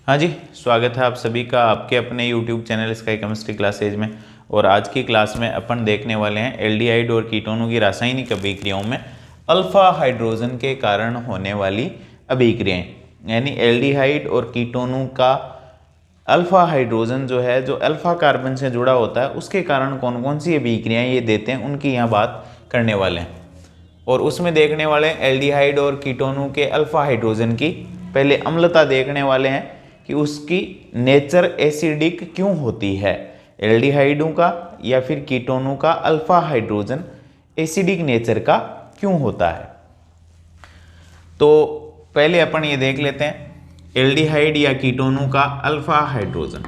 हाँ जी, स्वागत है आप सभी का आपके अपने YouTube channel sky chemistry classes में। और आज की क्लास में अपन देखने वाले हैं एल्डिहाइड और कीटोनों की रासायनिक अभिक्रियाओं में अल्फा हाइड्रोजन के कारण होने वाली अभिक्रियाएं, यानी एल्डिहाइड और कीटोनों का अल्फा हाइड्रोजन जो है, जो अल्फा कार्बन से जुड़ा होता है, उसके कारण कौन कौन सी अभिक्रियाएं ये देते हैं, उनकी यहाँ बात करने वाले हैं। और उसमें देखने वाले हैं एल्डिहाइड और कीटोनों के अल्फा हाइड्रोजन की पहले अम्लता देखने वाले हैं कि उसकी नेचर एसिडिक क्यों होती है। एल्डिहाइडों का या फिर कीटोनों का अल्फा हाइड्रोजन एसिडिक नेचर का क्यों होता है। तो पहले अपन ये देख लेते हैं एल्डिहाइड या कीटोनों का अल्फा हाइड्रोजन।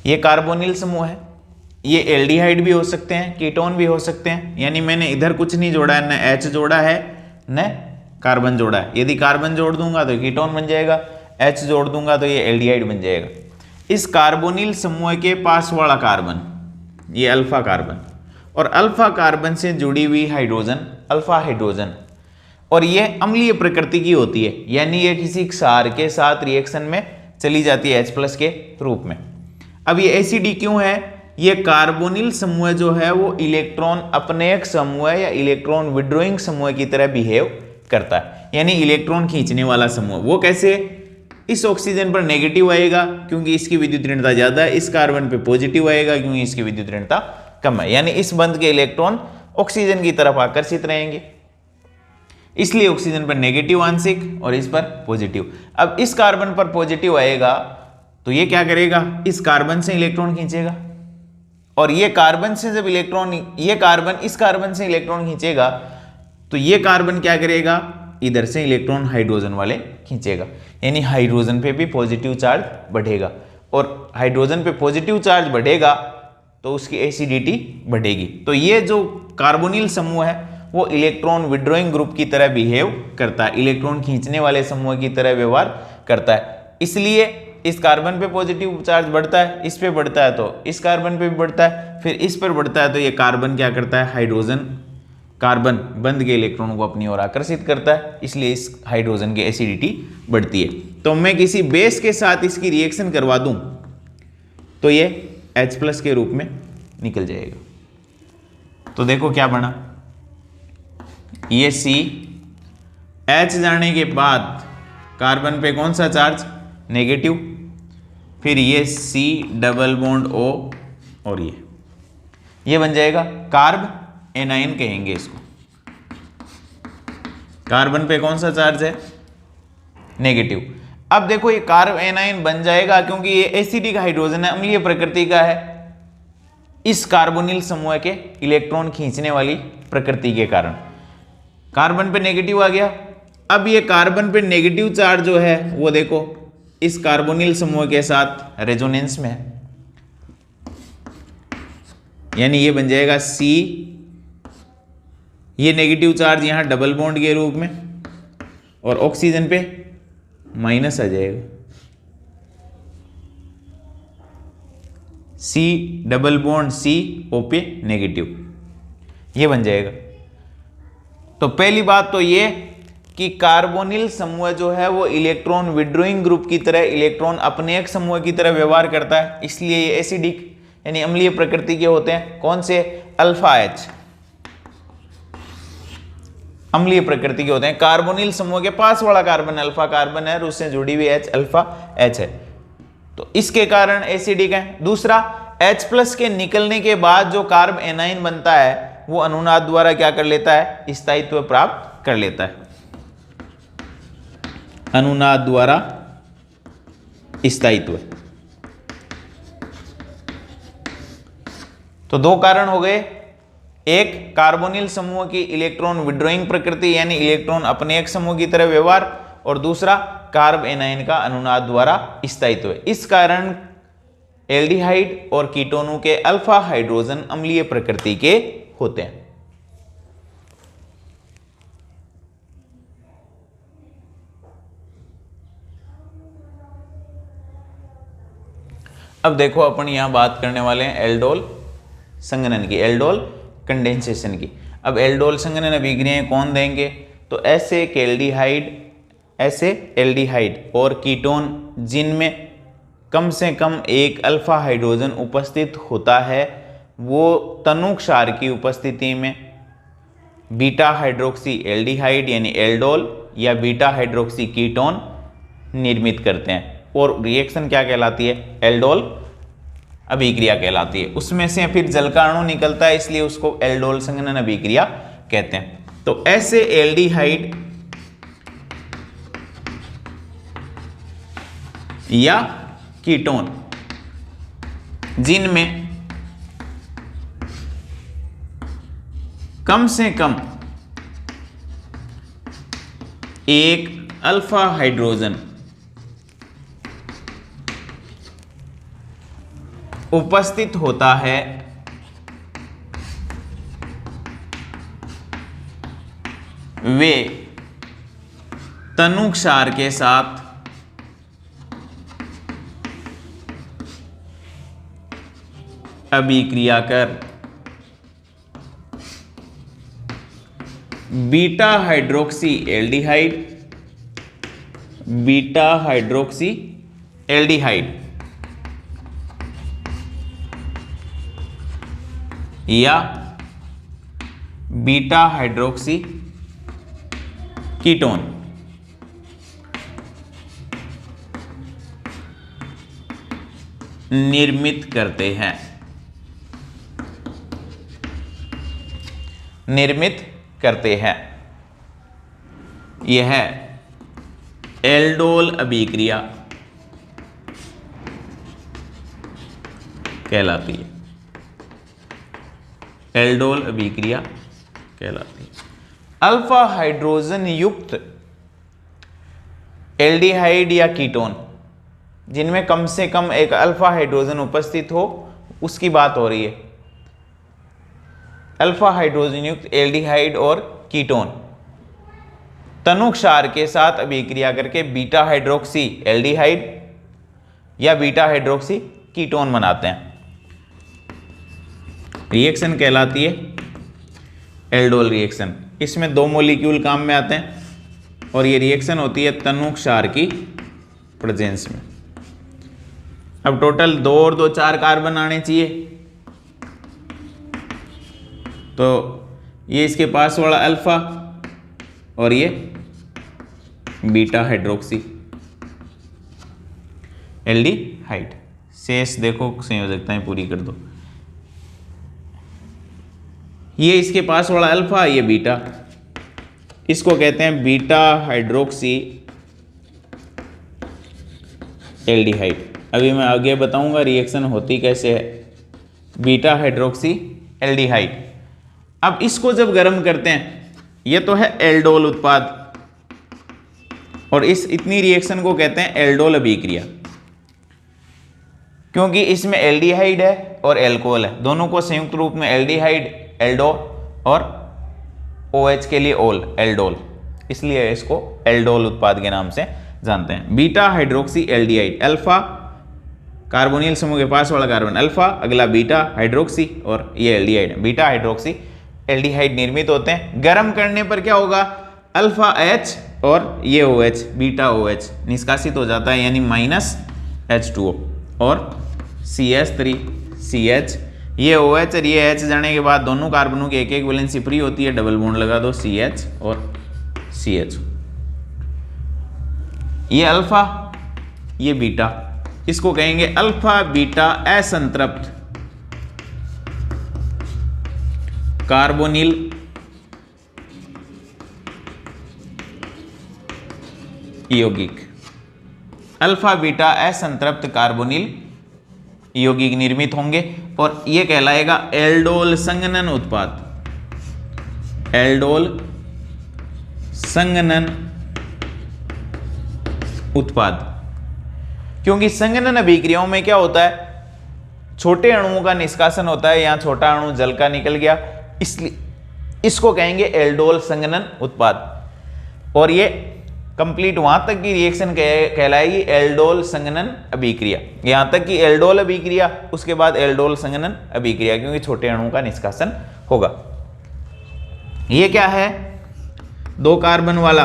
ये कार्बोनिल समूह है, ये एल्डिहाइड भी हो सकते हैं, कीटोन भी हो सकते हैं। यानी मैंने इधर कुछ नहीं जोड़ा है, न H जोड़ा है न कार्बन जोड़ा है। यदि कार्बन जोड़ दूंगा तो कीटोन बन जाएगा, H जोड़ दूंगा तो ये एल्डिहाइड बन जाएगा। इस कार्बोनिल समूह के पास वाला कार्बन ये अल्फा कार्बन, और अल्फा कार्बन से जुड़ी हुई हाइड्रोजन अल्फा हाइड्रोजन, और ये अम्लीय प्रकृति की होती है, यानी ये किसी क्षार के साथ रिएक्शन में चली जाती है H+ के रूप में। अब ये एसिडिक क्यों है? ये कार्बोनिल समूह जो है वो इलेक्ट्रॉन अपनेयक समूह या इलेक्ट्रॉन विड्रॉइंग समूह की तरह बिहेव करता है, यानी इलेक्ट्रॉन खींचने वाला समूह। वो कैसे? इस ऑक्सीजन पर नेगेटिव आएगा क्योंकि इसकी विद्युत ऋणता ज्यादा है, इस कार्बन पे पॉजिटिव आएगा क्योंकि इसकी विद्युत ऋणता कम है, यानी इस बंध के इलेक्ट्रॉन ऑक्सीजन की तरफ आकर्षित रहेंगे, इसलिए ऑक्सीजन पर नेगेटिव आंशिक और इस पर पॉजिटिव। अब इस कार्बन पर पॉजिटिव आएगा तो ये क्या करेगा? इस कार्बन से इलेक्ट्रॉन खींचेगा, और ये कार्बन से जब इलेक्ट्रॉन, ये कार्बन इस कार्बन से इलेक्ट्रॉन खींचेगा तो ये कार्बन क्या करेगा? इधर से इलेक्ट्रॉन हाइड्रोजन वाले खींचेगा, यानी हाइड्रोजन पे भी पॉजिटिव चार्ज बढ़ेगा, और हाइड्रोजन पे पॉजिटिव चार्ज बढ़ेगा तो उसकी एसिडिटी बढ़ेगी। तो ये जो कार्बोनिल समूह है वो इलेक्ट्रॉन विड्रॉइंग ग्रुप की तरह बिहेव करता है, इलेक्ट्रॉन खींचने वाले समूह की तरह व्यवहार करता है। इसलिए इस कार्बन पे पॉजिटिव चार्ज बढ़ता है, इस पे बढ़ता है तो इस कार्बन पे भी बढ़ता है, फिर इस पर बढ़ता है तो ये कार्बन क्या करता है? हाइड्रोजन कार्बन बंध के इलेक्ट्रॉनों को अपनी ओर आकर्षित करता है, इसलिए इस हाइड्रोजन की एसिडिटी बढ़ती है। तो मैं किसी बेस के साथ इसकी रिएक्शन करवा दूं तो ये H+ के रूप में निकल जाएगा। तो देखो क्या बना, ये H जाने के बाद कार्बन पे कौन सा चार्ज? नेगेटिव, फिर ये C डबल बॉन्ड O, और ये बन जाएगा कार्ब एनायन कहेंगे इसको। कार्बन पे कौन सा चार्ज है? नेगेटिव। अब देखो ये कार्ब एनायन बन जाएगा क्योंकि ये एसिडिक हाइड्रोजन है, अम्लीय प्रकृति का है, इस कार्बोनिल समूह के इलेक्ट्रॉन खींचने वाली प्रकृति के कारण। कार्बन पे नेगेटिव आ गया। अब ये कार्बन पे नेगेटिव चार्ज जो है वो देखो इस कार्बोनिल समूह के साथ रेजोनेंस में है, यानी ये बन जाएगा C, ये नेगेटिव चार्ज यहां डबल बॉन्ड के रूप में, और ऑक्सीजन पे माइनस आ जाएगा, C double bond C O पे नेगेटिव, ये बन जाएगा। तो पहली बात तो ये कि कार्बोनिल समूह जो है वो इलेक्ट्रॉन विड्रॉइंग ग्रुप की तरह, इलेक्ट्रॉन अपनेयक समूह की तरह व्यवहार करता है, इसलिए ये एसिडिक यानी अम्लीय प्रकृति के होते हैं। कौन से? अल्फा H अम्लीय प्रकृति के होते हैं। कार्बोनिल समूह के पास वाला कार्बन अल्फा कार्बन है और उससे जुड़ी हुई H अल्फा H है, तो इसके कारण एसिडिक है। दूसरा, H+ के निकलने के बाद जो कार्ब एनाइन बनता है वो अनुनाद द्वारा क्या कर लेता है? स्थायित्व प्राप्त कर लेता है, अनुनाद द्वारा स्थायित्व। तो दो कारण हो गए, एक कार्बोनिल समूह की इलेक्ट्रॉन विड्रॉइंग प्रकृति यानी इलेक्ट्रॉन अपनेयक समूह की तरह व्यवहार, और दूसरा कार्ब एनाइन का अनुनाद द्वारा स्थायित्व। इस कारण एल्डिहाइड और कीटोनों के अल्फा हाइड्रोजन अम्लीय प्रकृति के होते हैं। अब देखो अपन यहां बात करने वाले हैं एल्डोल संघनन की। एल्डोल कंडेंसेशन की। अब एल्डोल संघनन अभिक्रियाएं कौन देंगे? तो ऐसे एल्डिहाइड और कीटोन जिनमें कम से कम एक अल्फा हाइड्रोजन उपस्थित होता है, वो तनू क्षार की उपस्थिति में बीटा हाइड्रोक्सी एल्डिहाइड यानी एल्डोल या बीटा हाइड्रोक्सी कीटोन निर्मित करते हैं, और रिएक्शन क्या कहलाती है? एल्डोल अभिक्रिया कहलाती है। उसमें से फिर जल का अणु निकलता है, इसलिए उसको एल्डोल संघनन अभिक्रिया कहते हैं। तो ऐसे एल्डिहाइड या कीटोन जिनमें कम से कम एक अल्फा हाइड्रोजन उपस्थित होता है, वे तनू क्षार के साथ अभिक्रिया कर बीटा हाइड्रोक्सी एल्डिहाइड या बीटा हाइड्रोक्सी कीटोन निर्मित करते हैं। यह एल्डोल अभिक्रिया कहलाती है। एल्डोल अभिक्रिया कहलाती है। अल्फा हाइड्रोजन युक्त एल्डिहाइड या कीटोन जिनमें कम से कम एक अल्फा हाइड्रोजन उपस्थित हो, उसकी बात हो रही है। अल्फा हाइड्रोजन युक्त एल्डिहाइड और कीटोन तनू क्षार के साथ अभिक्रिया करके बीटा हाइड्रोक्सी एल्डिहाइड या बीटा हाइड्रोक्सी कीटोन बनाते हैं। रिएक्शन कहलाती है एल्डोल रिएक्शन। इसमें दो मॉलिक्यूल काम में आते हैं और ये रिएक्शन होती है तनू क्षार की प्रेजेंस में। अब टोटल 2 और 2 4 कार्बन आने चाहिए, तो ये इसके पास वाला अल्फा और ये बीटा हाइड्रोक्सी एल्डिहाइड। शेष देखो संयोजकताएं पूरी कर दो। ये इसके पास वाला अल्फा, ये बीटा, इसको कहते हैं बीटा हाइड्रोक्सी एल्डिहाइड। अभी मैं आगे बताऊंगा रिएक्शन होती कैसे है। Beta hydroxy aldehyde. अब इसको जब गर्म करते हैं, ये तो है एल्डोल उत्पाद, और इतनी रिएक्शन को कहते हैं एल्डोल अभिक्रिया, क्योंकि इसमें एल्डिहाइड है और एल्कोहल है, दोनों को संयुक्त रूप में एल्डिहाइड एल्डो और OH के लिए ओल एल्डोल, इसलिए इसको एल्डोल उत्पाद के नाम से जानते हैं। Beta hydroxy aldehyde, alpha carbonyl समूह के पास वाला कार्बन अल्फा, अगला बीटा हाइड्रोक्सी और ये एल्डिहाइड, बीटा हाइड्रोक्सी एल्डिहाइड निर्मित होते हैं। गर्म करने पर क्या होगा? अल्फा H और ये OH बीटा OH निष्कासित हो जाता है, यानी -H2O और CH3CH, ये OH और ये H जाने के बाद दोनों कार्बनों की एक एक वैलेंसी फ्री होती है, डबल बॉन्ड लगा दो CH और CH। ये अल्फा ये बीटा, इसको कहेंगे अल्फा बीटा असंतृप्त कार्बोनिल यौगिक। अल्फा बीटा असंतृप्त कार्बोनिल यौगिक निर्मित होंगे और यह कहलाएगा एल्डोल संघनन उत्पाद। एल्डोल संघनन उत्पाद, क्योंकि संघनन अभिक्रियाओं में क्या होता है? छोटे अणुओं का निष्कासन होता है, यहां छोटा अणु जल का निकल गया, इसलिए इसको कहेंगे एल्डोल संघनन उत्पाद। और ये कंप्लीट वहां तक की रिएक्शन कहलाएगी एल्डोल संघनन अभिक्रिया, यहां तक कि एल्डोल अभिक्रिया, उसके बाद एल्डोल संघनन अभिक्रिया, क्योंकि छोटे अणुओं का निष्कासन होगा। ये क्या है, 2 कार्बन वाला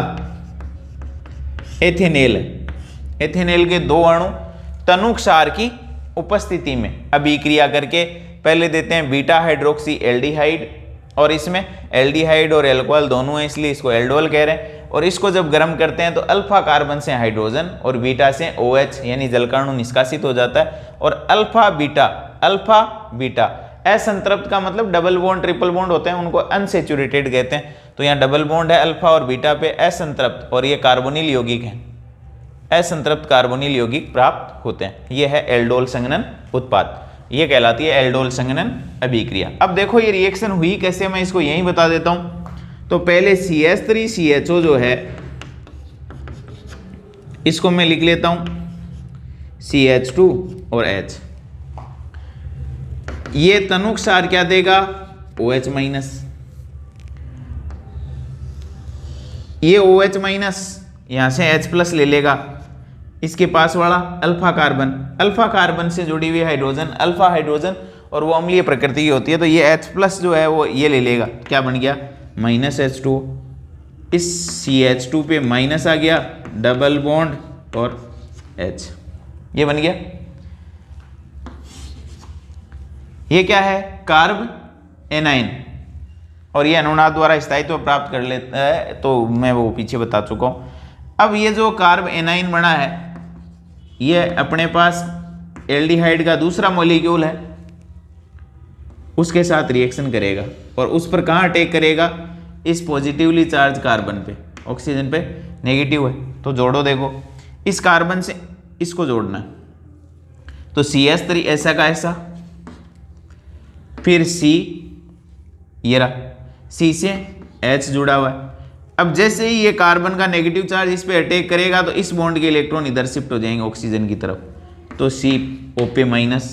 एथेनेल है। एथेनेल के 2 अणु तनु क्षार की उपस्थिति में अभिक्रिया करके पहले देते हैं बीटा हाइड्रोक्सी एल्डिहाइड, और इसमें एल्डिहाइड और एल्कोहल दोनों हैं इसलिए इसको एल्डोल कह रहे हैं। और इसको जब गर्म करते हैं तो अल्फा कार्बन से हाइड्रोजन और बीटा से OH यानी जलकणु निष्कासित हो जाता है। और अल्फा बीटा असंतृप्त का मतलब डबल बॉन्ड ट्रिपल बॉन्ड होते हैं, उनको अनसेचुरेटेड कहते हैं। तो यहाँ डबल बॉन्ड है अल्फा और बीटा पे असंतृप्त, और ये कार्बोनिल यौगिक है, असंतृप्त कार्बोनिल यौगिक प्राप्त होते हैं। ये है एल्डोल संघनन उत्पाद, ये कहलाती है एल्डोल संघनन अभिक्रिया। अब देखो ये रिएक्शन हुई कैसे, मैं इसको यहीं बता देता हूं। तो पहले CH3CHO जो है इसको मैं लिख लेता हूं CH2 और H। ये तनु क्षार क्या देगा, OH माइनस। ये OH माइनस यहां से H प्लस ले लेगा, इसके पास वाला अल्फा कार्बन से जुड़ी हुई हाइड्रोजन, अल्फा हाइड्रोजन, और वो अम्लीय प्रकृति की होती है। तो ये H प्लस जो है वो ये ले लेगा, क्या बन गया माइनस H2। इस CH2 पे माइनस आ गया, डबल बॉन्ड और H, ये बन गया। ये क्या है, कार्ब एनाइन, और ये अनुनाद द्वारा स्थायित्व प्राप्त कर लेता है, तो मैं वो पीछे बता चुका हूं। अब ये जो कार्ब एनाइन बना है ये अपने पास एल्डिहाइड का दूसरा मॉलिक्यूल है, उसके साथ रिएक्शन करेगा, और उस पर कहाँ अटैक करेगा, इस पॉजिटिवली चार्ज कार्बन पे, ऑक्सीजन पे नेगेटिव है। तो जोड़ो, देखो इस कार्बन से इसको जोड़ना है, तो CH3 ऐसा का ऐसा, फिर C, ये रहा C से H जुड़ा हुआ है। अब जैसे ही ये कार्बन का नेगेटिव चार्ज इस पे अटैक करेगा तो इस बॉन्ड के इलेक्ट्रॉन इधर शिफ्ट हो जाएंगे ऑक्सीजन की तरफ, तो CO पे माइनस,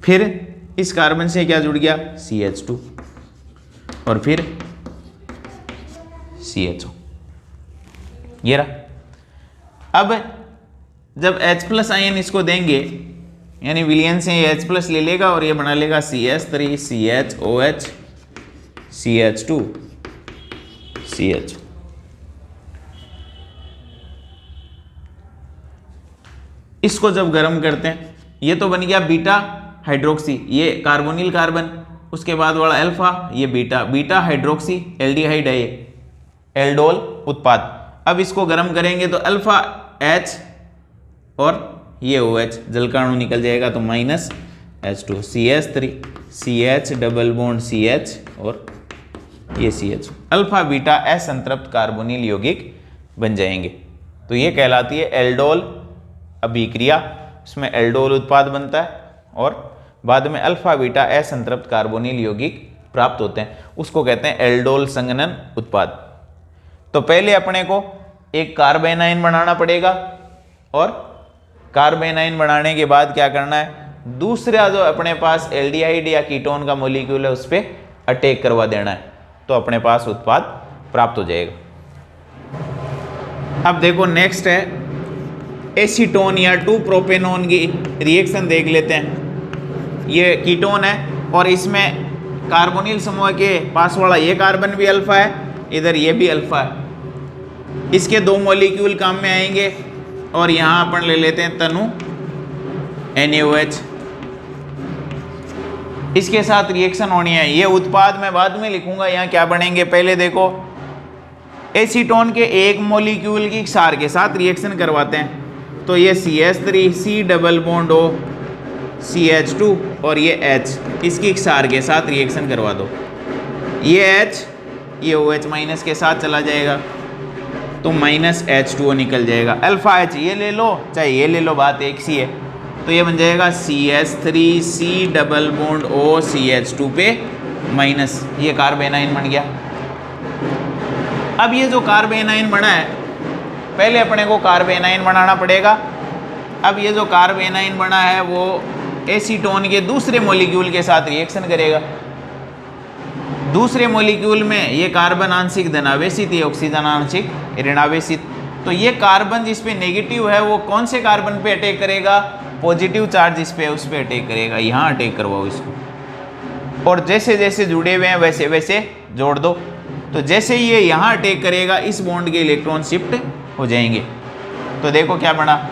फिर इस कार्बन से क्या जुड़ गया CH2, और फिर CHO, ये रहा। अब जब H प्लस आयन इसको देंगे, यानी विलयन से ये H प्लस ले लेगा और ये बना लेगा CH3 CHOH CH2 CH। इसको जब गर्म करते हैं, ये तो बन गया बीटा हाइड्रोक्सी, ये कार्बोनिल कार्बन, उसके बाद वाला अल्फा, ये बीटा हाइड्रोक्सी एल्डिहाइड है, ये एल्डोल उत्पाद। अब इसको गर्म करेंगे तो अल्फा H और ये OH जलकणु निकल जाएगा, तो minus H2 CH3 CH double bond CH और ये CH, अल्फा बीटा असंतृप्त कार्बोनिल यौगिक बन जाएंगे। तो ये कहलाती है एल्डोल अभिक्रिया, इसमें एल्डोल उत्पाद बनता है और बाद में अल्फा बीटा असंतृप्त कार्बोनिल यौगिक प्राप्त होते हैं, उसको कहते हैं एल्डोल संघनन उत्पाद। तो पहले अपने को एक कार्बेनाइन बनाना पड़ेगा, और कार्बेनाइन बनाने के बाद क्या करना है, दूसरा जो अपने पास एल्डिहाइड या कीटोन का मॉलिक्यूल है उस पर अटैक करवा देना है, तो अपने पास उत्पाद प्राप्त हो जाएगा। अब देखो नेक्स्ट है एसीटोन या 2 प्रोपेनोन की रिएक्शन देख लेते हैं। ये कीटोन है और इसमें कार्बोनिल समूह के पास वाला ये कार्बन भी अल्फा है, इधर ये भी अल्फा है, इसके 2 मॉलिक्यूल काम में आएंगे, और यहाँ अपन ले लेते हैं तनु NaOH, इसके साथ रिएक्शन होनी है। ये उत्पाद मैं बाद में लिखूंगा, यहाँ क्या बनेंगे पहले देखो। एसीटोन के एक मॉलिक्यूल की क्षार के साथ रिएक्शन करवाते हैं, तो ये CH3 C double bond O CH2 और ये H इसकी क्षार के साथ रिएक्शन करवा दो, ये H ये OH माइनस के साथ चला जाएगा, तो माइनस H2O निकल जाएगा। अल्फा H ये ले लो चाहे ये ले लो, बात एक सी है। तो ये बन जाएगा CH3 C double bond O CH2 पे माइनस, ये कार्बेनाइन बन गया। अब ये जो कार्बेनाइन बना है, पहले अपने को कार्बेनाइन बनाना पड़ेगा। अब ये जो कार्बेनाइन बना है वो एसीटोन के दूसरे मॉलिक्यूल के साथ रिएक्शन करेगा। दूसरे मॉलिक्यूल में ये कार्बन आंशिक धनावेशित, ये ऑक्सीजन आंशिक ऋणावेशित। तो ये कार्बन जिस पे नेगेटिव है वो कौन से कार्बन पे अटैक करेगा, पॉजिटिव चार्ज इस पे उस पे अटैक करेगा। यहाँ अटैक करवाओ इसको, और जैसे जैसे जुड़े हुए हैं वैसे वैसे जोड़ दो। तो जैसे ये यहाँ अटैक करेगा इस बॉन्ड के इलेक्ट्रॉन शिफ्ट हो जाएंगे। तो देखो क्या बना,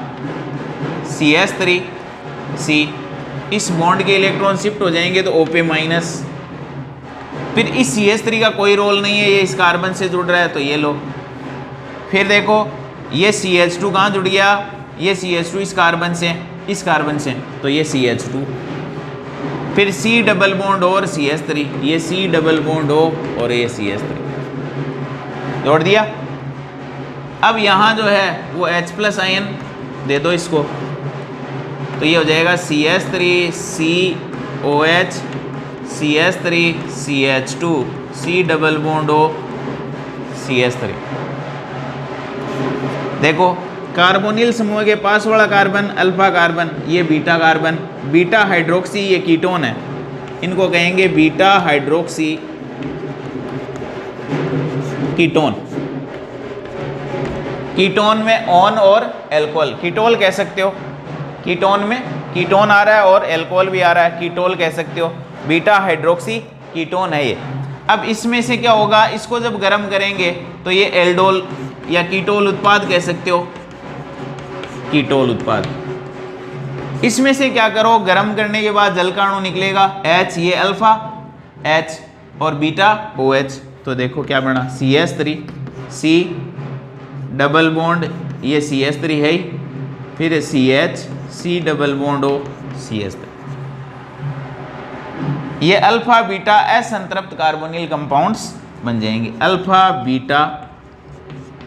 CH3C, इस बॉन्ड के इलेक्ट्रॉन शिफ्ट हो जाएंगे तो O पे माइनस। फिर इस CH3 का कोई रोल नहीं है, ये इस कार्बन से जुड़ रहा है तो ये लो। फिर देखो ये CH2 कहाँ जुड़ गया, ये CH2 इस कार्बन से, इस कार्बन से, तो ये CH2। फिर C डबल बॉन्ड और CH3, ये C डबल बॉन्ड O और ये CH3 जोड़ दिया। अब यहाँ जो है वो H प्लस आयन दे दो इसको, तो ये हो जाएगा CH3COH CH3CH2 C double bond O CH3। देखो कार्बोनिल समूह के पास वाला कार्बन अल्फा कार्बन, ये बीटा कार्बन, बीटा हाइड्रोक्सी ये कीटोन है, इनको कहेंगे बीटा हाइड्रोक्सी कीटोन। कीटोन में ऑन और एल्कोहल, कीटोल कह सकते हो, कीटोन में कीटोन आ रहा है और एल्कोहल भी आ रहा है, कीटोल कह सकते हो, बीटा हाइड्रोक्सी कीटोन है ये। अब इसमें से क्या होगा, इसको जब गर्म करेंगे तो ये एल्डोल या कीटोल उत्पाद कह सकते हो, कीटोल उत्पाद। इसमें से क्या करो, गर्म करने के बाद जल का अणु निकलेगा H, ये अल्फा H और बीटा OH। तो देखो क्या बना, CH3 C डबल बॉन्ड, ये CH3 है ही, फिर CH C double bond O CH3। ये अल्फा बीटा असंतृप्त कार्बोनिल कंपाउंड्स बन जाएंगे, अल्फा बीटा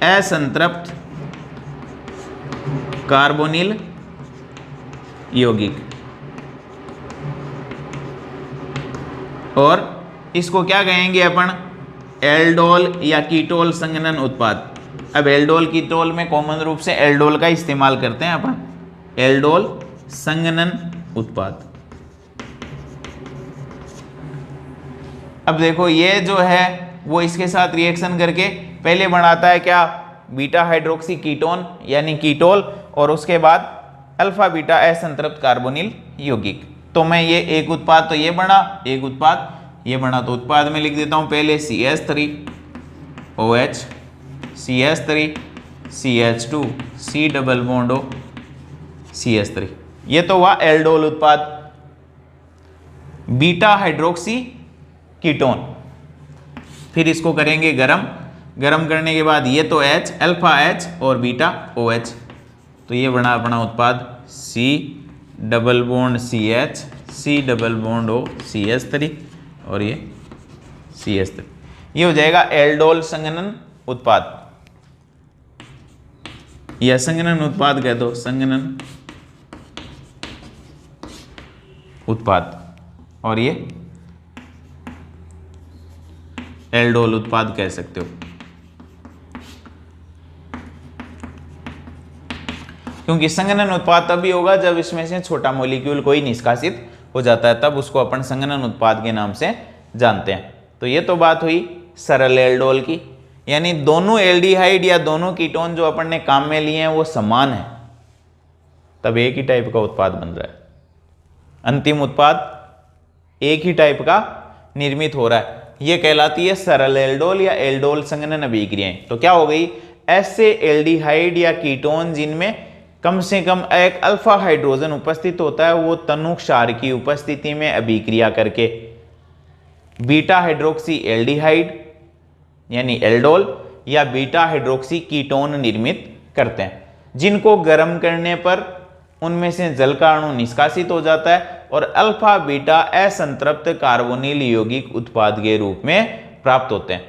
असंतृप्त कार्बोनिल यौगिक। और इसको क्या कहेंगे अपन, एल्डोल या कीटोल संघनन उत्पाद। अब एल्डोल कीटोल में कॉमन रूप से एल्डोल का इस्तेमाल करते हैं अपन, एल्डोल संघनन उत्पाद। अब देखो ये जो है वो इसके साथ रिएक्शन करके पहले बनाता है क्या, बीटा हाइड्रोक्सी कीटोन यानी कीटोल, और उसके बाद अल्फा बीटा असंतृप्त कार्बोनिल यौगिक। तो मैं ये एक उत्पाद, तो ये बना एक उत्पाद, ये बना, तो उत्पाद में लिख देता हूं पहले CH3OH CH3 CH2 C double bond O CH3। ये तो हुआ एल्डोल उत्पाद, बीटा हाइड्रोक्सी कीटोन। फिर इसको करेंगे गरम, गरम करने के बाद ये तो H, अल्फा H और बीटा OH, तो ये बना अपना उत्पाद C double bond CH C double bond O CH3 और ये CH3। ये हो जाएगा एल्डोल संघनन उत्पाद, या संघनन उत्पाद कह दो, संघनन उत्पाद, और ये एल्डोल उत्पाद कह सकते हो। क्योंकि संघनन उत्पाद तभी होगा जब इसमें से छोटा मॉलिक्यूल कोई निष्कासित हो जाता है, तब उसको अपन संघनन उत्पाद के नाम से जानते हैं। तो ये तो बात हुई सरल एल्डोल की, यानी दोनों एल्डिहाइड या दोनों कीटोन जो अपन ने काम में लिए हैं वो समान है, तब एक ही टाइप का उत्पाद बन रहा है, अंतिम उत्पाद एक ही टाइप का निर्मित हो रहा है। ये कहलाती है सरल एल्डोल या एल्डोल संघनन अभिक्रियाएं। तो क्या हो गई, ऐसे एल्डिहाइड या कीटोन जिनमें कम से कम एक अल्फा हाइड्रोजन उपस्थित होता है, वो तनु क्षार की उपस्थिति में अभिक्रिया करके बीटा हाइड्रोक्सी एल्डिहाइड यानी एल्डोल या बीटा हाइड्रोक्सी कीटोन निर्मित करते हैं, जिनको गर्म करने पर उनमें से जल का अणु निष्कासित हो जाता है और अल्फा बीटा असंतृप्त कार्बोनिल यौगिक उत्पाद के रूप में प्राप्त होते हैं।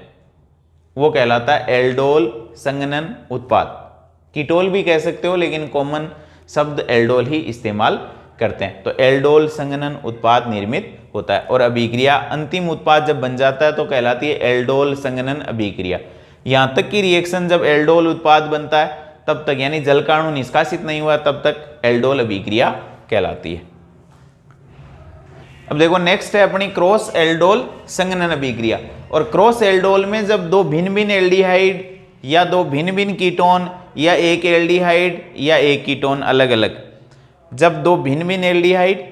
वो कहलाता है एल्डोल संघनन उत्पाद। कीटोल भी कह सकते हो, लेकिन कॉमन शब्द एल्डोल ही इस्तेमाल करते हैं। तो एल्डोल संघनन उत्पाद निर्मित होता है और अभिक्रिया अंतिम उत्पाद जब बन जाता है तो कहलाती है एल्डोल संघनन अभिक्रिया। यहां तक कि रिएक्शन जब एल्डोल उत्पाद बनता है तब तक, यानी जल का अणु निष्कासित नहीं हुआ तब तक एल्डोल अभिक्रिया कहलाती है। अब देखो नेक्स्ट है अपनी क्रॉस एल्डोल संघनन अभिक्रिया। और क्रॉस एल्डोल में जब दो भिन्न भिन्न एल्डिहाइड या दो भिन्न भिन्न कीटोन या एक एल्डिहाइड या एक कीटोन अलग अलग, जब दो भिन्न भिन्न एल्डिहाइड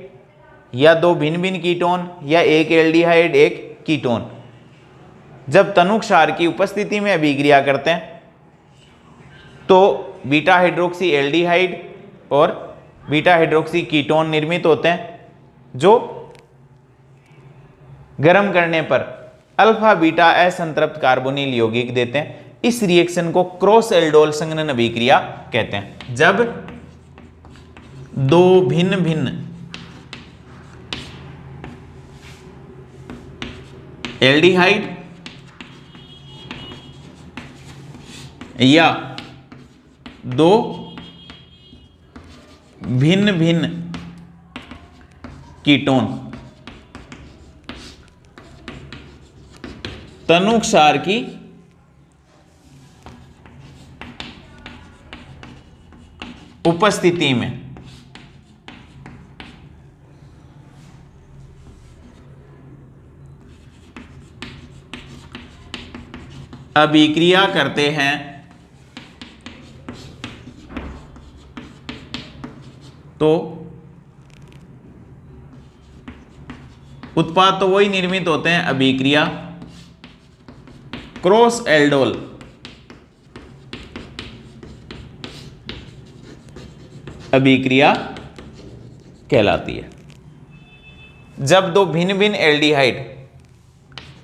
या दो भिन्न भिन्न कीटोन या एक एल्डिहाइड एक कीटोन जब तनु क्षार की उपस्थिति में अभिक्रिया करते हैं तो बीटा हाइड्रोक्सी एल्डिहाइड और बीटा हाइड्रोक्सी कीटोन निर्मित होते हैं जो गर्म करने पर अल्फा बीटा असंतृप्त कार्बोनिल यौगिक देते हैं। इस रिएक्शन को क्रॉस एल्डोल संघनन अभिक्रिया कहते हैं। जब दो भिन्न भिन्न एल्डिहाइड या दो भिन्न भिन्न कीटोन तनु क्षार की उपस्थिति में अभिक्रिया करते हैं तो उत्पाद तो वही निर्मित होते हैं, अभिक्रिया क्रॉस एल्डोल अभिक्रिया कहलाती है। जब दो भिन्न भिन्न एल्डिहाइड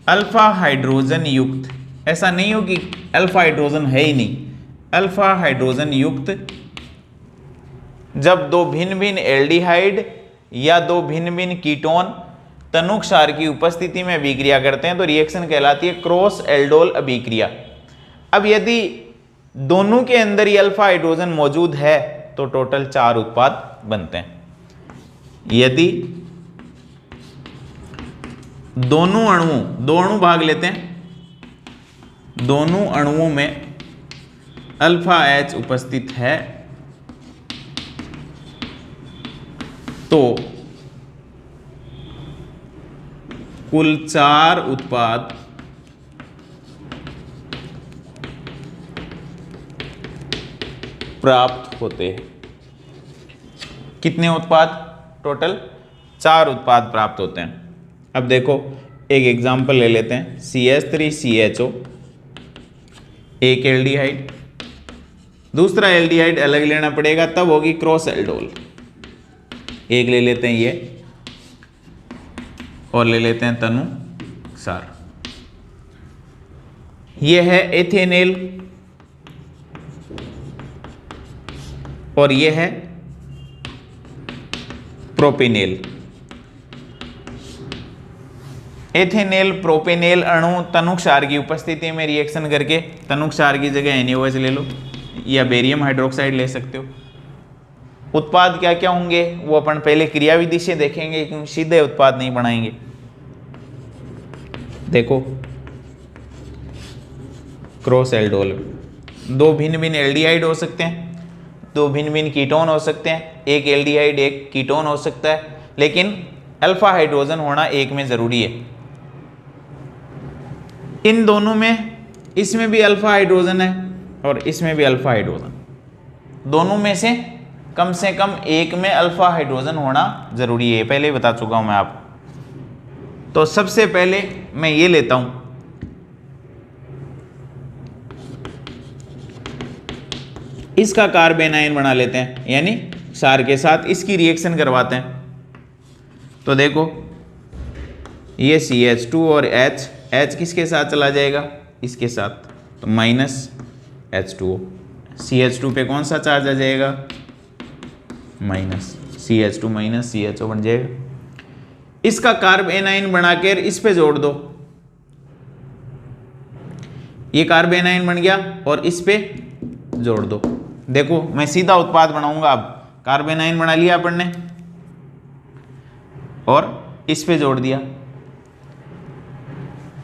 अल्फा हाइड्रोजन युक्त, ऐसा नहीं हो कि अल्फा हाइड्रोजन है ही नहीं, अल्फा हाइड्रोजन युक्त जब दो भिन्न भिन्न एल्डिहाइड या दो भिन्न भिन्न कीटोन तनु क्षार की उपस्थिति में अभिक्रिया करते हैं तो रिएक्शन कहलाती है क्रॉस एल्डोल अभिक्रिया। अब यदि दोनों के अंदर ही अल्फा हाइड्रोजन मौजूद है तो टोटल 4 उत्पाद बनते हैं। यदि दोनों अणुओं, दो अणु भाग लेते हैं, दोनों अणुओं में अल्फा H उपस्थित है तो कुल 4 उत्पाद प्राप्त होते हैं। कितने उत्पाद? टोटल 4 उत्पाद प्राप्त होते हैं। अब देखो एक एग्जांपल ले लेते हैं, CH3CHO, एक एल्डिहाइड, दूसरा एल्डिहाइड अलग लेना पड़ेगा तब होगी क्रॉस एल्डोल। एक ले लेते हैं ये और ले लेते हैं तनु क्षार। ये है एथेनेल और ये है प्रोपेनेल। एथेनेल प्रोपेनेल अणु तनु क्षार की उपस्थिति में रिएक्शन करके तनु क्षार की जगह NaOH ले लो या बेरियम हाइड्रोक्साइड ले सकते हो। उत्पाद क्या क्या होंगे वो अपन पहले क्रियाविधि से देखेंगे क्योंकि सीधे उत्पाद नहीं बनाएंगे। देखो क्रॉस एल्डोल, दो भिन्न भिन्न एल्डिहाइड हो सकते हैं, दो भिन्न भिन्न कीटोन हो सकते हैं, एक एल्डिहाइड एक कीटोन हो सकता है, लेकिन अल्फा हाइड्रोजन होना एक में जरूरी है। इन दोनों में, इसमें भी अल्फा हाइड्रोजन है और इसमें भी अल्फा हाइड्रोजन, दोनों में से कम एक में अल्फा हाइड्रोजन होना जरूरी है, पहले ही बता चुका हूं मैं आपको। तो सबसे पहले मैं ये लेता हूं, इसका कार्बन आयन बना लेते हैं, यानी क्षार के साथ इसकी रिएक्शन करवाते हैं। तो देखो ये CH2 और H किसके साथ चला जाएगा? इसके साथ, तो माइनस H2O। CH2 पे कौन सा चार्ज आ जाएगा? माइनस, CH2 माइनस CHO बन जाएगा। इसका कार्बन आयन बनाकर इस पे जोड़ दो, ये कार्बन आयन बन गया और इस पे जोड़ दो। देखो मैं सीधा उत्पाद बनाऊंगा। अब कार्बन आयन बना लिया अपन ने और इस पे जोड़ दिया,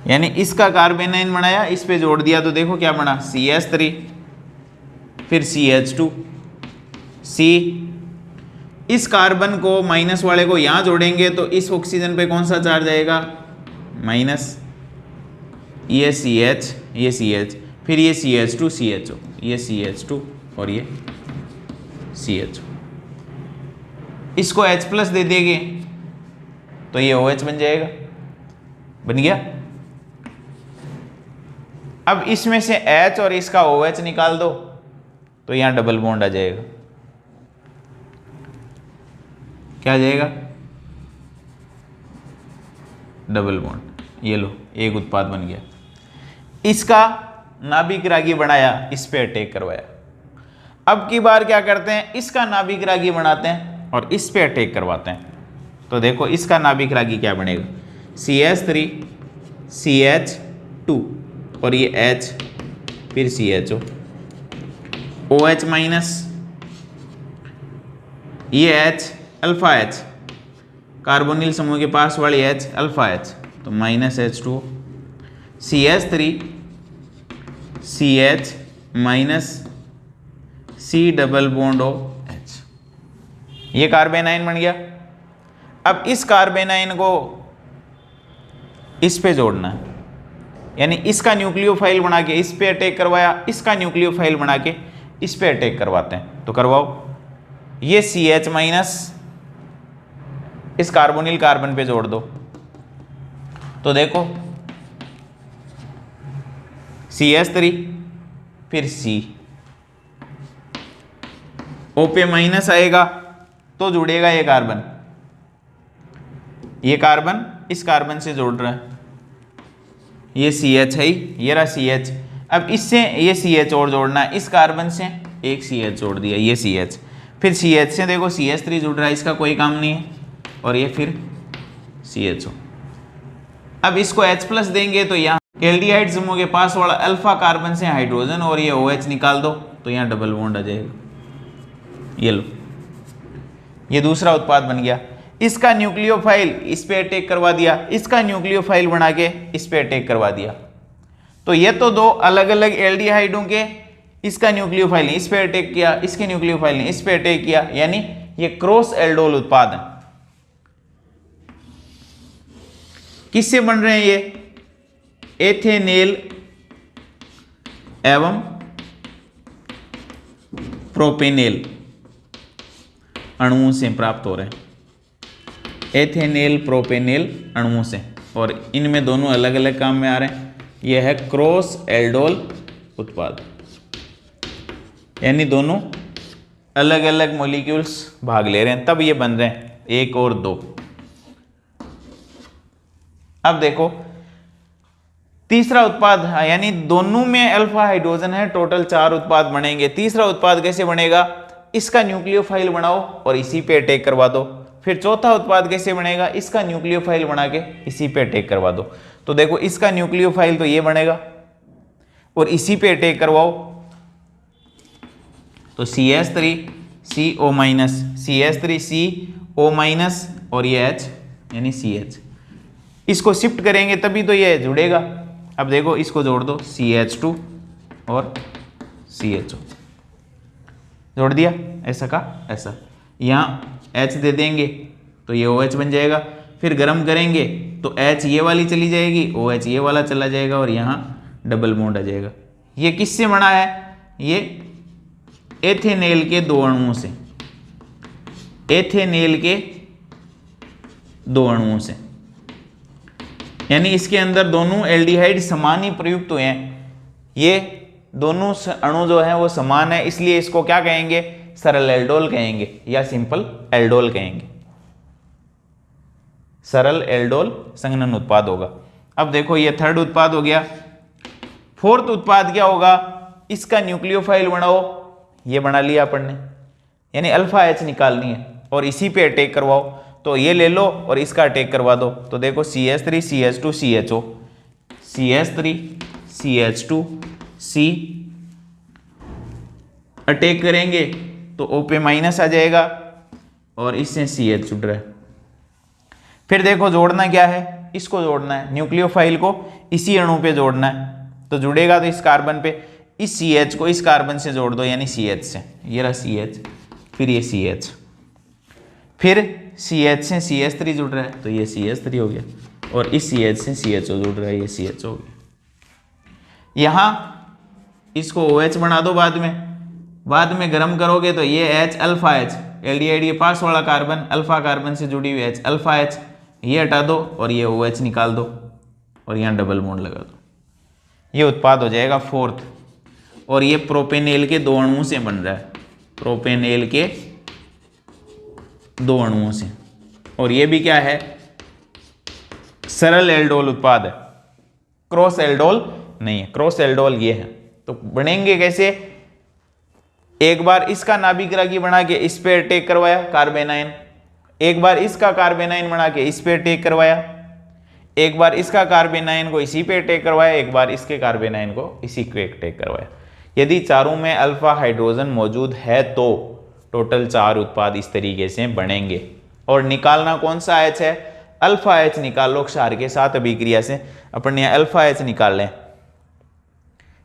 यानी इसका कार्बन आयन बनाया, इस पे जोड़ दिया, तो देखो क्या बना? CH3 फिर CH2 C। इस कार्बन को माइनस वाले को यहां जोड़ेंगे तो इस ऑक्सीजन पे कौन सा चार्ज आएगा? माइनस। ये CH, ये CH, फिर ये CH2 CHO, ये CH2 और ये CHO। इसको H+ दे देंगे तो ये OH बन जाएगा, बन गया। अब इसमें से H और इसका OH निकाल दो तो यहां डबल बॉन्ड आ जाएगा। क्या आ जाएगा? Double bond. ये लो, एक उत्पाद बन गया। इसका नाभिक रागी बनाया, इस पे अटैक करवाया। अब की बार क्या करते हैं, इसका नाभिक रागी बनाते हैं और इस पे अटैक करवाते हैं। तो देखो इसका नाभिक रागी क्या बनेगा, CH3 CH2 और ये H फिर CHO, OH माइनस, ये H अल्फा H, कार्बोनिल समूह के पास वाली H अल्फा H, तो minus H2, CH3 CH minus C double bond O H, ये कार्बेनाइन बन गया। अब इस कार्बेनाइन को इस पे जोड़ना है, यानी इसका न्यूक्लियोफाइल बना के इस पे अटैक करवाया, इसका न्यूक्लियोफाइल बना के इस पे अटैक करवाते हैं। तो करवाओ, ये CH माइनस इस कार्बोनिल कार्बन पे जोड़ दो, तो देखो CH3 फिर C, O पे माइनस आएगा तो जुड़ेगा ये कार्बन, ये कार्बन इस कार्बन से जोड़ रहा है, ये CH है, ये रहा CH। अब इससे ये CH और जोड़ना है, इस कार्बन से एक CH जोड़ दिया, ये CH, फिर CH से देखो CH3 जुड़ रहा है, इसका कोई काम नहीं है, और ये फिर CHO। अब इसको H प्लस देंगे तो यहाँ एल्डिहाइड समूह के पास वाला अल्फा कार्बन से हाइड्रोजन और ये OH निकाल दो तो यहाँ डबल बॉन्ड आ जाएगा। ये लो, ये दूसरा उत्पाद बन गया। इसका न्यूक्लियोफाइल इस पे अटैक करवा दिया, इसका न्यूक्लियोफाइल बना के इस पे अटैक करवा दिया। तो ये तो दो अलग अलग एल्डिहाइडों के, इसका न्यूक्लियोफाइल ने इस पे अटैक किया, इसके न्यूक्लियोफाइल ने इस पे अटैक किया, यानी ये क्रॉस एल्डोल उत्पाद है। किससे बन रहे हैं ये? एथेनेल एवं प्रोपेनेल अणुओं से प्राप्त हो रहे हैं, एथेनेल प्रोपेनेल अणुओं से, और इनमें दोनों अलग अलग काम में आ रहे हैं। यह है क्रॉस एल्डोल उत्पाद, यानी दोनों अलग अलग मॉलिक्यूल्स भाग ले रहे हैं, तब ये बन रहे हैं 1 और 2। अब देखो तीसरा उत्पाद, यानी दोनों में अल्फा हाइड्रोजन है, टोटल 4 उत्पाद बनेंगे। तीसरा उत्पाद कैसे बनेगा? इसका न्यूक्लियोफाइल बनाओ और इसी पे अटैक करवा दो। फिर चौथा उत्पाद कैसे बनेगा? इसका न्यूक्लियोफाइल बना के इसी पे अटैक करवा दो। तो देखो इसका न्यूक्लियोफाइल तो ये बनेगा और इसी पे अटैक करवाओ तो CH3 CO minus, CH3 CO minus और ये H यानी CH, इसको शिफ्ट करेंगे तभी तो ये जुड़ेगा। अब देखो इसको जोड़ दो, CH2 और CHO जोड़ दिया, ऐसा का ऐसा, यहाँ H दे देंगे तो ये OH बन जाएगा। फिर गर्म करेंगे तो H ये वाली चली जाएगी, OH ये वाला चला जाएगा और यहाँ डबल बॉन्ड आ जाएगा। ये किससे बना है? ये एथेनेल के 2 अणुओं से, एथेनेल के 2 अणुओं से, यानी इसके अंदर दोनों एल्डिहाइड समान ही प्रयुक्त हुए हैं। ये दोनों अणु जो है वो समान है, इसलिए इसको क्या कहेंगे? सरल एल्डोल कहेंगे या सिंपल एल्डोल कहेंगे। सरल एल्डोल संघनन उत्पाद होगा। अब देखो ये थर्ड उत्पाद हो गया। फोर्थ उत्पाद क्या होगा? इसका न्यूक्लियोफाइल बनाओ, ये बना लिया अपन ने, यानी अल्फा H निकालनी है और इसी पे अटैक करवाओ। तो ये ले लो और इसका अटैक करवा दो। तो देखो CH3 CH2 CHO, CH3 CH2 C attack करेंगे तो O पे माइनस आ जाएगा और इससे CH जुड़ रहा है। फिर देखो जोड़ना क्या है? इसको जोड़ना है, न्यूक्लियोफाइल को इसी अणु पे जोड़ना है, तो जुड़ेगा तो इस कार्बन पे, इस CH को इस कार्बन से जोड़ दो, यानी CH से, ये रहा CH, फिर ये CH, फिर CH से CH3 जुड़ रहा है तो ये CH3 हो गया, और इस CH से CHO जुड़ रहा है, ये CHO हो गया। यहाँ इसको OH बना दो, बाद में गर्म करोगे तो ये H अल्फा H, एल्डिहाइड के पास वाला कार्बन अल्फा कार्बन से जुड़ी हुई H अल्फा H, ये हटा दो और ये OH निकाल दो और यहाँ डबल बॉन्ड लगा दो, ये उत्पाद हो जाएगा फोर्थ। और ये प्रोपेनेल के 2 अणुओं से बन रहा है, प्रोपेनेल के 2 अणुओं से। और ये भी क्या है, सरल एल्डोल उत्पाद है, क्रॉस एल्डोल नहीं है, क्रॉस एल्डोल ये है। तो बनेंगे कैसे, एक बार इसका नाभिक रागी बना के इस पे अटैक करवाया कार्बेनाइन, एक बार इसका कार्बेनाइन बना के इस पे अटैक करवाया, एक बार इसका कार्बेनाइन को इसी पे अटैक करवाया, एक बार इसके कार्बेनाइन को इसी पे अटैक करवाया। यदि चारों में अल्फा हाइड्रोजन मौजूद है तो टोटल 4 उत्पाद इस तरीके से बनेंगे। और निकालना कौन सा H है, अल्फा H निकाल लो क्षार के साथ अभिक्रिया से। अपन यहाँ अल्फा H निकाल लें,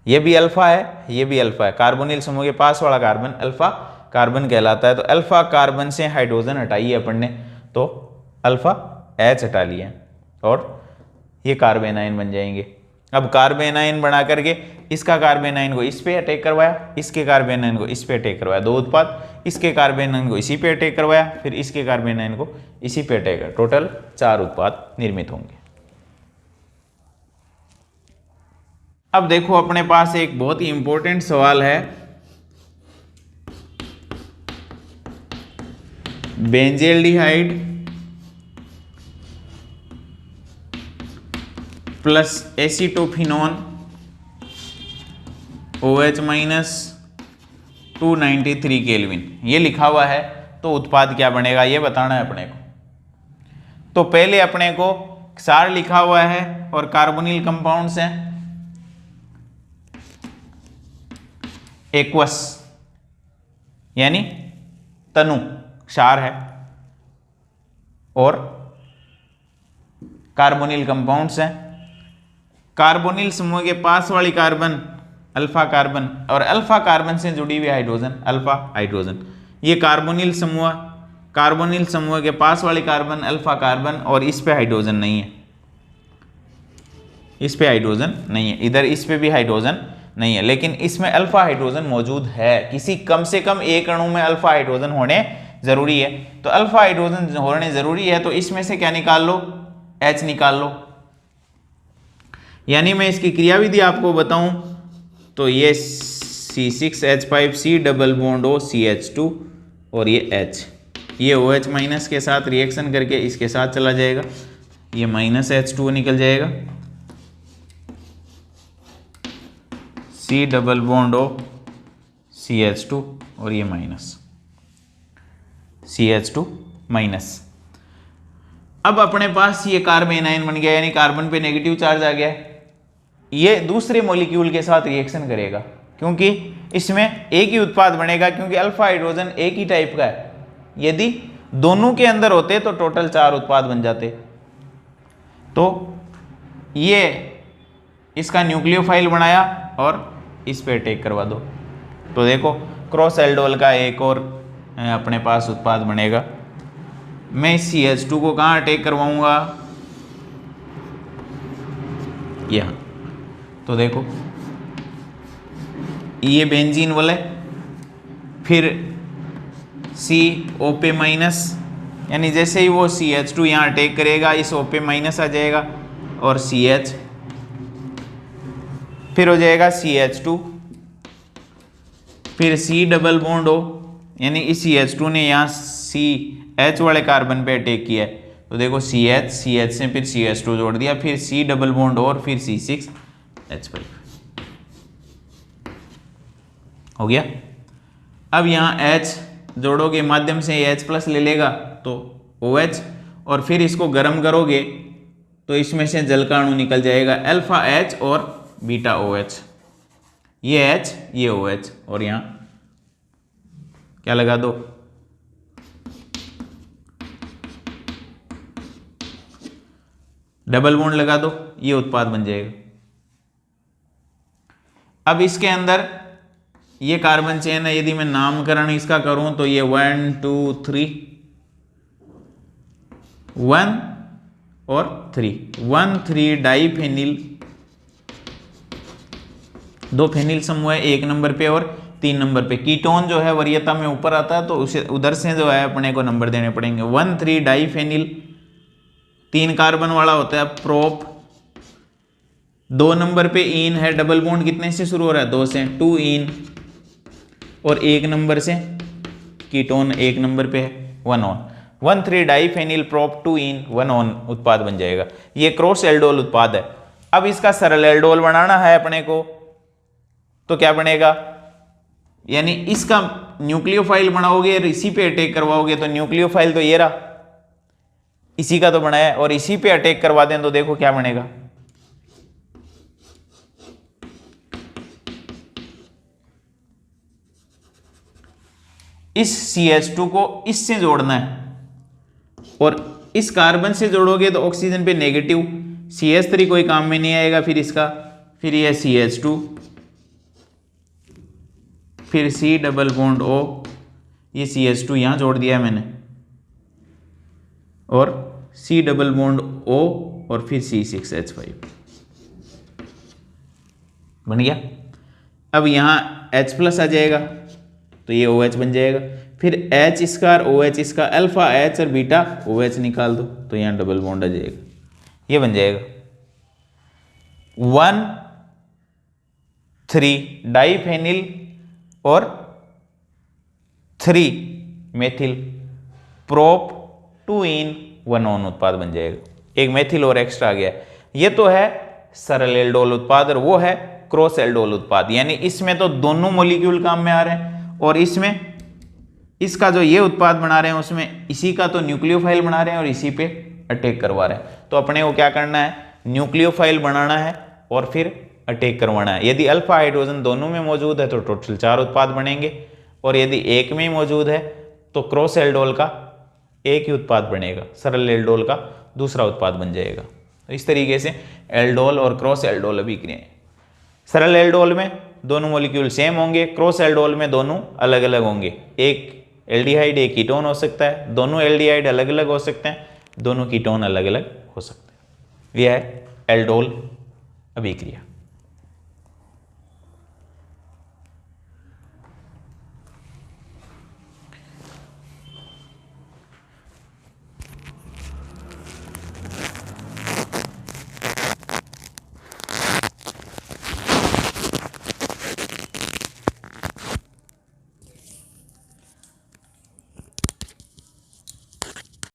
ये भी अल्फा है, ये भी अल्फा है, कार्बोनिल समूह के पास वाला कार्बन अल्फा कार्बन कहलाता है। तो अल्फा कार्बन से हाइड्रोजन हटाइए अपन ने, तो अल्फा H हटा लिया और ये कार्बेनाइन बन जाएंगे। अब कार्बेनाइन बना करके इसका कार्बेनाइन को इस पे अटैक करवाया, इसके कार्बेनाइन को इस पे अटैक करवाया, 2 उत्पाद, इसके कार्बेनाइन को इसी पे अटैक करवाया, फिर इसके कार्बेनाइन को इसी पे अटैक कर, टोटल 4 उत्पाद निर्मित होंगे। अब देखो अपने पास एक बहुत ही इंपॉर्टेंट सवाल है, benzaldehyde plus acetophenone OH minus 293 kelvin, ये लिखा हुआ है। तो उत्पाद क्या बनेगा ये बताना है अपने को। तो पहले अपने को क्षार लिखा हुआ है और कार्बोनिल कंपाउंड्स हैं, एक्वस यानी तनु क्षार है, और कार्बोनिल कंपाउंड्स हैं। कार्बोनिल समूह के पास वाली कार्बन अल्फा कार्बन और अल्फा कार्बन से जुड़ी हुई हाइड्रोजन अल्फा हाइड्रोजन। ये कार्बोनिल समूह के पास वाली कार्बन अल्फा कार्बन, और इस पे हाइड्रोजन नहीं है, इस पे हाइड्रोजन नहीं है, इधर इस पे भी हाइड्रोजन नहीं है, लेकिन इसमें अल्फा हाइड्रोजन मौजूद है। किसी कम से कम एक अणु में अल्फा हाइड्रोजन होने जरूरी है। तो अल्फा हाइड्रोजन होने जरूरी है, तो इसमें से क्या निकाल लो, H निकाल लो। यानी मैं इसकी क्रियाविधि आपको बताऊं तो ये C6H5C double bond O CH2 और ये H, ये OH माइनस के साथ रिएक्शन करके इसके साथ चला जाएगा, ये माइनस H2 निकल जाएगा, C double bond O CH2 और ये माइनस CH2 माइनस। अब अपने पास ये कार्बेनाइन बन गया, यानी कार्बन पे नेगेटिव चार्ज आ गया है। ये दूसरे मॉलिक्यूल के साथ रिएक्शन करेगा, क्योंकि इसमें एक ही उत्पाद बनेगा, क्योंकि अल्फा हाइड्रोजन एक ही टाइप का है। यदि दोनों के अंदर होते तो टोटल 4 उत्पाद बन जाते। तो ये इसका न्यूक्लियोफाइल बनाया और इस पे अटैक करवा दो, तो देखो क्रॉस एल्डोल का एक और अपने पास उत्पाद बनेगा। मैं CH2 को कहाँ अटैक करवाऊंगा, यहाँ। तो देखो ये बेंजीन वाले, फिर CO पे माइनस, यानी जैसे ही वो CH2 यहाँ अटैक करेगा इस O पे माइनस आ जाएगा और CH, फिर हो जाएगा CH2, फिर C डबल बॉन्ड O, यानी इस CH2 ने यहाँ CH वाले कार्बन पे अटैक किया है। तो देखो CH से फिर CH2 जोड़ दिया, फिर C डबल बॉन्ड और फिर C6H5 हो गया। अब यहाँ H जोड़ोगे माध्यम से H प्लस ले लेगा तो OH, और फिर इसको गर्म करोगे तो इसमें से जल का अणु निकल जाएगा अल्फा H और बीटा OH, ये H ये OH, और यहाँ क्या लगा दो, डबल बॉन्ड लगा दो, ये उत्पाद बन जाएगा। अब इसके अंदर ये कार्बन चेन है, यदि मैं नामकरण इसका करूं तो ये 1 2 3 1 और 3 डाइफेनिल, 2 फेनिल समूह है 1 नंबर पे और 3 नंबर पे। कीटोन जो है वरीयता में ऊपर आता है, तो उसे उधर से जो है अपने को नंबर देने पड़ेंगे। 1 3 डाइफेनिल 3 कार्बन वाला होता है प्रोप, 2 नंबर पे इन है, डबल बॉन्ड कितने से शुरू हो रहा है 2 से, 2 इन, और 1 नंबर से कीटोन 1 नंबर पे है 1 on, 1,3 diphenyl prop 2 in 1 on उत्पाद बन जाएगा। ये क्रॉस एल्डोल उत्पाद है। अब इसका सरल एल्डोल बनाना है अपने को, तो क्या बनेगा, यानी इसका न्यूक्लियोफाइल बनाओगे और इसी पे अटैक करवाओगे, तो न्यूक्लियोफाइल तो ये रहा, इसी का तो बनाया, और इसी पे अटैक करवा दें तो देखो क्या बनेगा, इस CH2 को इससे जोड़ना है, और इस कार्बन से जोड़ोगे तो ऑक्सीजन पे नेगेटिव, CH3 कोई काम में नहीं आएगा, फिर इसका, फिर यह CH2, फिर C डबल बॉन्ड O, ये CH2 यहां जोड़ दिया है मैंने, और C डबल बॉन्ड O, और फिर C6H5 बन गया। अब यहां H प्लस आ जाएगा तो ये OH बन जाएगा, फिर H इसका और OH इसका, अल्फा H और बीटा OH निकाल दो तो यहाँ डबल बॉन्ड आ जाएगा, ये बन जाएगा 1,3 डाइफेनिल और 3 मेथिल प्रोप 2 इन 1 ऑन उत्पाद बन जाएगा। एक मेथिल और एक्स्ट्रा आ गया। ये तो है सरल एल्डोल उत्पाद, और वो है क्रॉस एल्डोल उत्पाद, यानी इसमें तो दोनों मॉलिक्यूल काम में आ रहे हैं, और इसमें इसका जो ये उत्पाद बना रहे हैं उसमें इसी का तो न्यूक्लियोफाइल बना रहे हैं और इसी पे अटैक करवा रहे हैं। तो अपने को क्या करना है, न्यूक्लियोफाइल बनाना है और फिर अटैक करवाना है। यदि अल्फा हाइड्रोजन दोनों में मौजूद है तो टोटल 4 उत्पाद बनेंगे, और यदि एक में ही मौजूद है तो क्रॉस एल्डोल का एक ही उत्पाद बनेगा, सरल एल्डोल का दूसरा उत्पाद बन जाएगा। तो इस तरीके से एल्डोल और क्रॉस एल्डोल अभिक्रियाएं। सरल एल्डोल में दोनों मॉलिक्यूल सेम होंगे, क्रॉस एल्डोल में दोनों अलग अलग होंगे। एक एल्डिहाइड एक कीटोन हो सकता है, दोनों एल्डिहाइड अलग अलग हो सकते हैं, दोनों कीटोन अलग अलग हो सकते हैं। यह है एल्डोल अभिक्रिया।